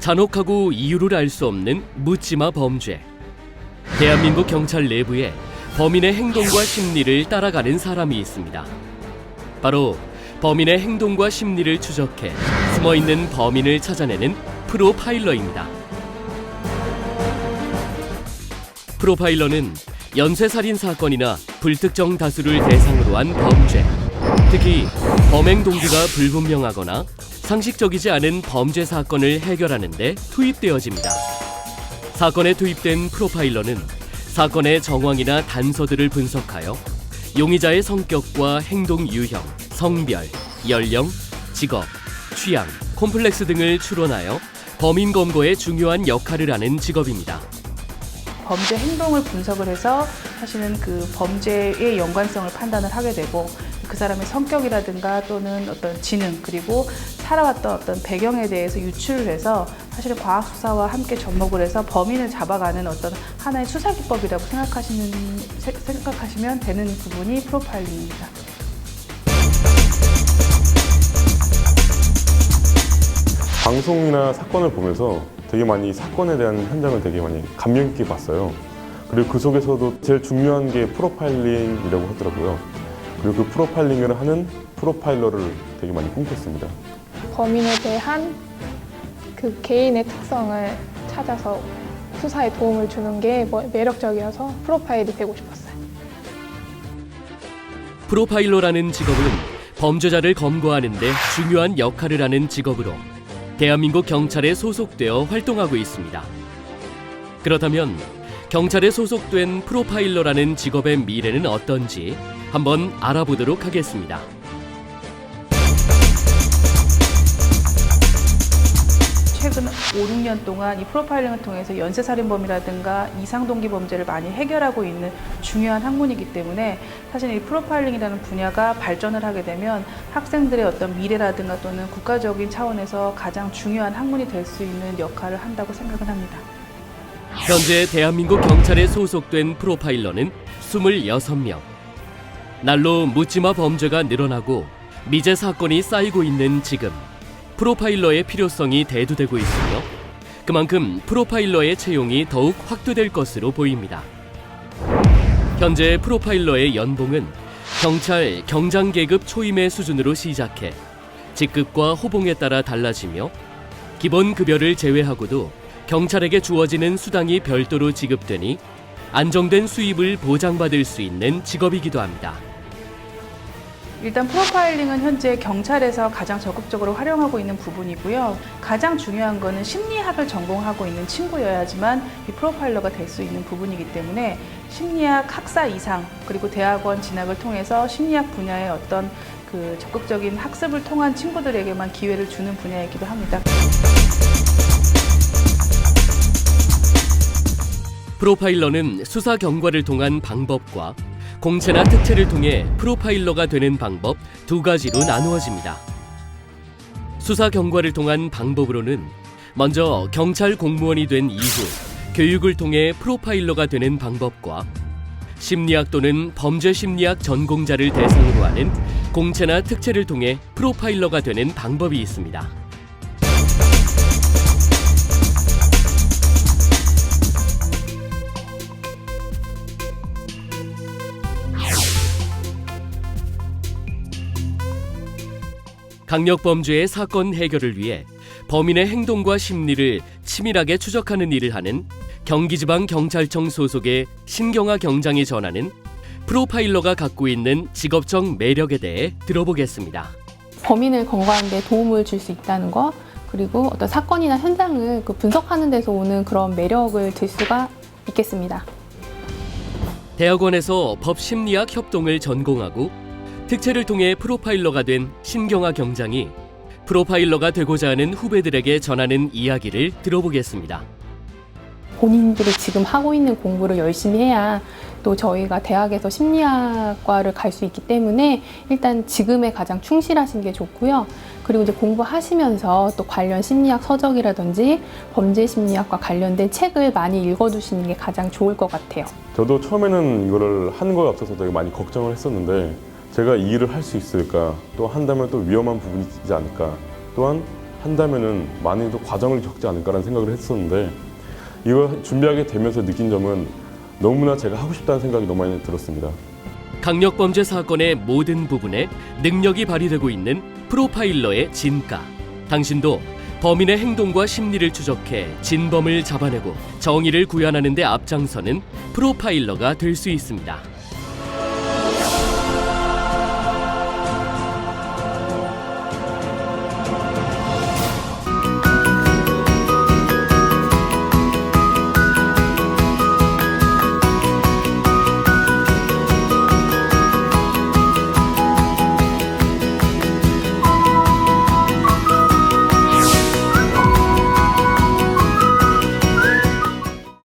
잔혹하고 이유를 알 수 없는 묻지마 범죄. 대한민국 경찰 내부에 범인의 행동과 심리를 따라가는 사람이 있습니다. 바로 범인의 행동과 심리를 추적해 숨어있는 범인을 찾아내는 프로파일러입니다. 프로파일러는 연쇄살인 사건이나 불특정 다수를 대상으로 한 범죄, 특히 범행 동기가 불분명하거나 상식적이지 않은 범죄 사건을 해결하는 데 투입되어집니다. 사건에 투입된 프로파일러는 사건의 정황이나 단서들을 분석하여 용의자의 성격과 행동 유형, 성별, 연령, 직업, 취향, 콤플렉스 등을 추론하여 범인 검거에 중요한 역할을 하는 직업입니다. 범죄 행동을 분석을 해서 사실은 그 범죄의 연관성을 판단을 하게 되고 그 사람의 성격이라든가 또는 어떤 지능 그리고 살아왔던 어떤 배경에 대해서 유추를 해서 사실은 과학 수사와 함께 접목을 해서 범인을 잡아가는 어떤 하나의 수사 기법이라고 생각하시면 되는 부분이 프로파일링입니다. 방송이나 사건을 보면서 되게 많이 사건에 대한 현장을 되게 많이 감명 있게 봤어요. 그리고 그 속에서도 제일 중요한 게 프로파일링이라고 하더라고요. 그리고 그 프로파일링을 하는 프로파일러를 되게 많이 꿈꿨습니다. 범인에 대한 그 개인의 특성을 찾아서 수사에 도움을 주는 게 매력적이어서 프로파일이 되고 싶었어요. 프로파일러라는 직업은 범죄자를 검거하는 데 중요한 역할을 하는 직업으로 대한민국 경찰에 소속되어 활동하고 있습니다. 그렇다면 경찰에 소속된 프로파일러라는 직업의 미래는 어떤지 한번 알아보도록 하겠습니다. 최근 5, 6년 동안 이 프로파일링을 통해서 연쇄살인범이라든가 이상동기 범죄를 많이 해결하고 있는 중요한 학문이기 때문에 사실 이 프로파일링이라는 분야가 발전을 하게 되면 학생들의 어떤 미래라든가 또는 국가적인 차원에서 가장 중요한 학문이 될 수 있는 역할을 한다고 생각을 합니다. 현재 대한민국 경찰에 소속된 프로파일러는 26명. 날로 묻지마 범죄가 늘어나고 미제 사건이 쌓이고 있는 지금 프로파일러의 필요성이 대두되고 있으며 그만큼 프로파일러의 채용이 더욱 확대될 것으로 보입니다. 현재 프로파일러의 연봉은 경찰 경장 계급 초임의 수준으로 시작해 직급과 호봉에 따라 달라지며 기본 급여를 제외하고도 경찰에게 주어지는 수당이 별도로 지급되니 안정된 수입을 보장받을 수 있는 직업이기도 합니다. 일단 프로파일링은 현재 경찰에서 가장 적극적으로 활용하고 있는 부분이고요. 가장 중요한 거는 심리학을 전공하고 있는 친구여야지만 이 프로파일러가 될 수 있는 부분이기 때문에 심리학 학사 이상 그리고 대학원 진학을 통해서 심리학 분야의 어떤 그 적극적인 학습을 통한 친구들에게만 기회를 주는 분야이기도 합니다. 프로파일러는 수사 경과를 통한 방법과 공채나 특채를 통해 프로파일러가 되는 방법 두 가지로 나누어집니다. 수사 경과를 통한 방법으로는 먼저 경찰 공무원이 된 이후 교육을 통해 프로파일러가 되는 방법과 심리학 또는 범죄 심리학 전공자를 대상으로 하는 공채나 특채를 통해 프로파일러가 되는 방법이 있습니다. 강력범죄의 사건 해결을 위해 범인의 행동과 심리를 치밀하게 추적하는 일을 하는 경기지방경찰청 소속의 신경화 경장이 전하는 프로파일러가 갖고 있는 직업적 매력에 대해 들어보겠습니다. 범인을 검거하는 데 도움을 줄 수 있다는 거, 그리고 어떤 사건이나 현장을 분석하는 데서 오는 그런 매력을 들 수가 있겠습니다. 대학원에서 법심리학 협동을 전공하고 특채를 통해 프로파일러가 된 신경화 경장이 프로파일러가 되고자 하는 후배들에게 전하는 이야기를 들어보겠습니다. 본인들이 지금 하고 있는 공부를 열심히 해야 또 저희가 대학에서 심리학과를 갈 수 있기 때문에 일단 지금에 가장 충실하신 게 좋고요. 그리고 이제 공부하시면서 또 관련 심리학 서적이라든지 범죄 심리학과 관련된 책을 많이 읽어두시는 게 가장 좋을 것 같아요. 저도 처음에는 이거를 하는 거에 앞서서 되게 많이 걱정을 했었는데 제가 이 일을 할 수 있을까, 또 한다면 또 위험한 부분이 있지 않을까, 또한 한다면은 많이 더 과정을 겪지 않을까라는 생각을 했었는데 이걸 준비하게 되면서 느낀 점은 너무나 제가 하고 싶다는 생각이 너무 많이 들었습니다. 강력범죄 사건의 모든 부분에 능력이 발휘되고 있는 프로파일러의 진가. 당신도 범인의 행동과 심리를 추적해 진범을 잡아내고 정의를 구현하는 데 앞장서는 프로파일러가 될 수 있습니다.